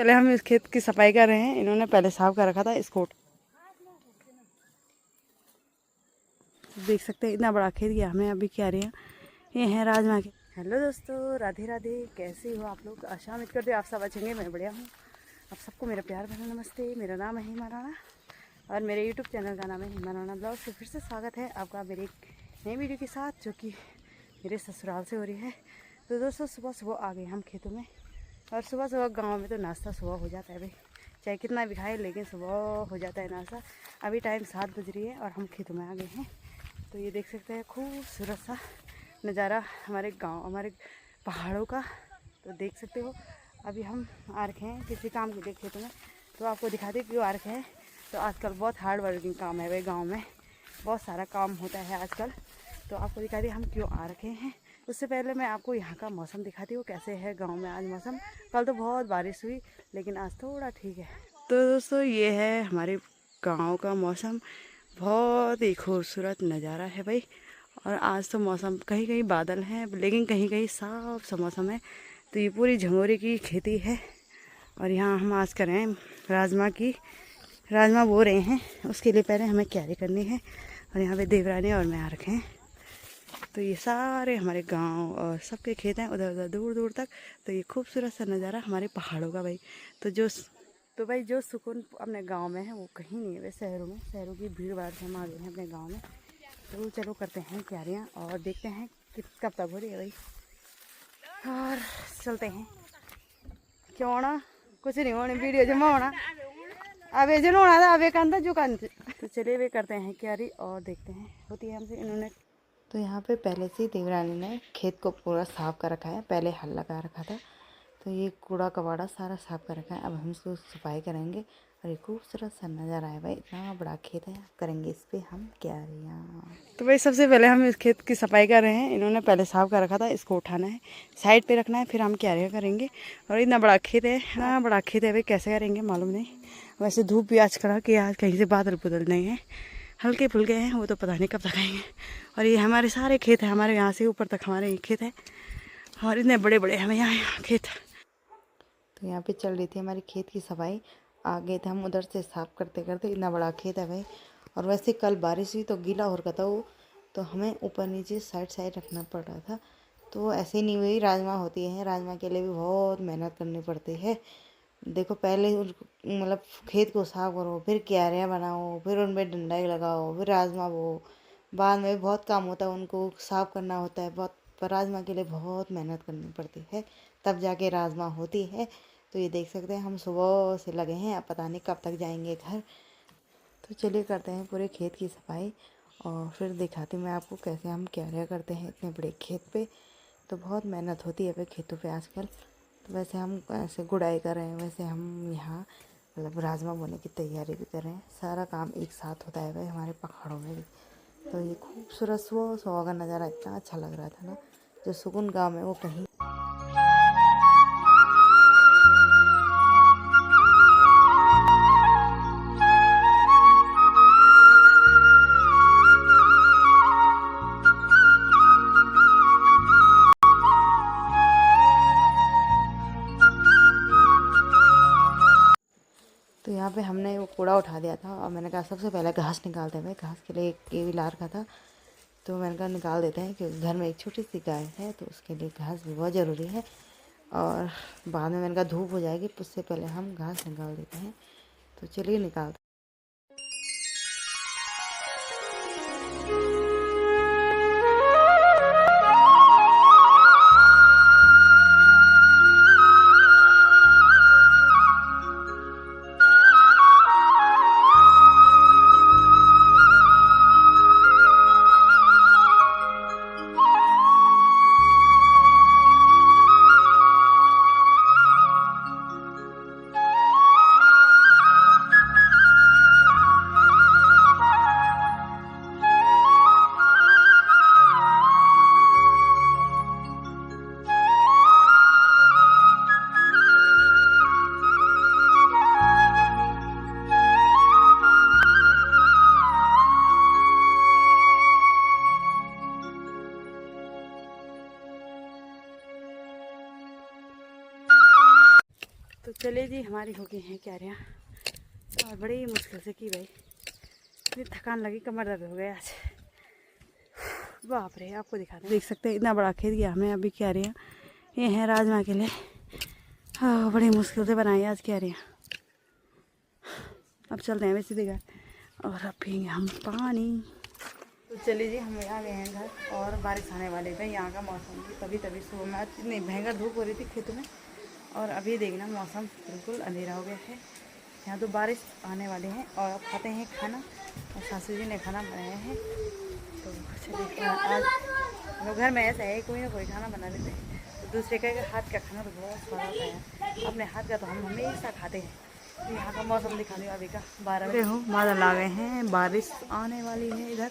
पहले हम इस खेत की सफाई कर रहे हैं। इन्होंने पहले साफ कर रखा था इसको। देख सकते हैं इतना बड़ा खेत गया हमें अभी क्या रहे हैं। ये है राजमा के। हेलो दोस्तों, राधे राधे। कैसे हो आप लोग? आशा उम्मीद करते आप सब अच्छे हैं। मैं बढ़िया हूँ। आप सबको मेरा प्यार भरा नमस्ते। मेरा नाम है हेमा राणा और मेरे यूट्यूब चैनल का नाम है हेमा राणा ब्लॉग से फिर से स्वागत है आपका मेरे एक नई वीडियो के साथ, जो कि मेरे ससुराल से हो रही है। तो दोस्तों, सुबह सुबह आ गए हम खेतों में। और सुबह सुबह गांव में तो नाश्ता सुबह हो जाता है भाई, चाहे कितना भी खाए, लेकिन सुबह हो जाता है नाश्ता। अभी टाइम 7 बज रही है और हम खेतों में आ गए हैं। तो ये देख सकते हैं खूबसूरत सा नज़ारा हमारे गांव, हमारे पहाड़ों का। तो देख सकते हो अभी हम आ रखे हैं किसी काम के लिए खेतों में। तो आपको दिखाते क्यों आ रखे हैं। तो आजकल बहुत हार्ड वर्किंग काम है भाई, गाँव में बहुत सारा काम होता है आजकल। तो आपको दिखा दी हम क्यों आ रखे हैं। उससे पहले मैं आपको यहाँ का मौसम दिखाती हूँ कैसे है गांव में आज मौसम। कल तो बहुत बारिश हुई, लेकिन आज थोड़ा ठीक है। तो दोस्तों, ये है हमारे गांव का मौसम। बहुत ही खूबसूरत नज़ारा है भाई। और आज तो मौसम कहीं कहीं बादल हैं, लेकिन कहीं कहीं साफ सा मौसम है। तो ये पूरी झंगोरे की खेती है। और यहाँ हम आज कर रहे हैं राजमा बो रहे हैं। उसके लिए पहले हमें क्यारी करनी है। और यहाँ पे देवरानी और मैं आ रखे हैं। तो ये सारे हमारे गांव और सबके खेत हैं उधर उधर दूर दूर तक। तो ये खूबसूरत सा नज़ारा हमारे पहाड़ों का भाई। तो भाई जो सुकून अपने गांव में है वो कहीं नहीं है भाई। शहरों की भीड़ भाड़ से हम आ गए हैं अपने गांव में। तो चलो करते हैं क्यारियाँ और देखते हैं कि कब तक हो रही है भाई। और चलते हैं। क्यों ना कुछ नहीं होने वीडियो जमा होना। अब जो होना था अब एक अंदर जो कान। तो चलिए वे करते हैं क्यारी और देखते हैं होती है हमसे। इन्होंने तो यहाँ पे पहले से ही देवरानी ने खेत को पूरा साफ कर रखा है। पहले हल लगा रखा था। तो ये कूड़ा कबाड़ा सारा साफ कर रखा है। अब हम इसको सफाई करेंगे। और ये खूबसूरत सा नज़ारा है भाई। इतना बड़ा खेत है, करेंगे इस पर हम क्यारियाँ। तो भाई सबसे पहले हम इस खेत की सफाई कर रहे हैं। इन्होंने पहले साफ कर रखा था, इसको उठाना है, साइड पे रखना है, फिर हम क्यारियाँ करेंगे। और इतना बड़ा खेत है भाई, कैसे करेंगे मालूम नहीं। वैसे धूप भी आज खड़ा कि आज कहीं से बादल बुदल नहीं है, हल्के फुल्के हैं, वो तो पता नहीं कब तक आएंगे। और ये हमारे सारे खेत हैं, हमारे यहाँ से ऊपर तक हमारे खेत हैं। और इतने बड़े बड़े हमें यहाँ खेत। तो यहाँ पे चल रही थी हमारी खेत की सफाई। आ गए थे हम उधर से साफ करते करते। इतना बड़ा खेत है भाई। और वैसे कल बारिश हुई तो गीला हो रखा था वो, तो हमें ऊपर नीचे साइड रखना पड़ रहा था। तो ऐसे ही नहीं हुई राजमा होती है। राजमा के लिए भी बहुत मेहनत करनी पड़ती है। देखो पहले मतलब खेत को साफ करो, फिर क्यारियाँ बनाओ, फिर उनमें डंडाई लगाओ, फिर राजमा बो। बाद में भी बहुत काम होता है, उनको साफ करना होता है बहुत। पर राजमा के लिए बहुत मेहनत करनी पड़ती है, तब जाके राजमा होती है। तो ये देख सकते हैं हम सुबह से लगे हैं, अब पता नहीं कब तक जाएंगे घर। तो चलिए करते हैं पूरे खेत की सफाई और फिर दिखाती मैं आपको कैसे हम क्यारियाँ करते हैं इतने बड़े खेत पे। तो बहुत मेहनत होती है भाई खेतों पे आजकल। तो वैसे हम ऐसे गुड़ाई कर रहे हैं, वैसे हम यहाँ मतलब राजमा बोने की तैयारी भी कर रहे हैं। सारा काम एक साथ होता है भाई हमारे पहाड़ों में भी। तो ये खूबसूरत सुबह का नज़ारा इतना अच्छा लग रहा था ना, जो सुकून गाँव में वो कहीं। तो यहाँ पे हमने वो कूड़ा उठा दिया था और मैंने कहा सबसे पहले घास निकालते हैं भाई। घास के लिए एक केवी ला रखा था, तो मैंने कहा निकाल देते हैं क्योंकि घर में एक छोटी सी गाय है, तो उसके लिए घास भी बहुत ज़रूरी है। और बाद में मैंने कहा धूप हो जाएगी, उससे पहले हम घास निकाल देते हैं। तो चलिए निकालते। तो चलिए जी, हमारी हो गई हैं क्यारियाँ और बड़ी मुश्किल से की भाई, इतनी थकान लगी, कमर दर्द हो गया आज। बाप रे, आपको दिखाते हैं, देख सकते हैं इतना बड़ा खेत गया हमें अभी क्यारियाँ। ये हैं राजमा के लिए। हाँ, बड़ी मुश्किल से बनाई आज क्यारियाँ। अब चलते हैं सीधे घर और अब पियेंगे हम पानी। तो चलिए जी, हम आ गए हैं घर और बारिश आने वाली है। यहाँ का मौसम भी तभी तभी सुबह में इतनी भयंकर धूप हो रही थी खेतों में, और अभी देखना मौसम बिल्कुल अंधेरा हो गया है। यहाँ तो बारिश आने वाले हैं। और अब खाते हैं खाना, और सासू जी ने खाना बनाया है। तो चलिए, आज हम घर में ऐसा है कोई ना कोई खाना बना लेते हैं, तो दूसरे के हाथ का खाना तो बहुत स्वाद आता है। अपने हाथ का तो हम हमेशा खाते हैं। तो यहाँ का मौसम दिखा दिया अभी का 12 बजे हो, बादल आ गए हैं, बारिश आने वाली है इधर।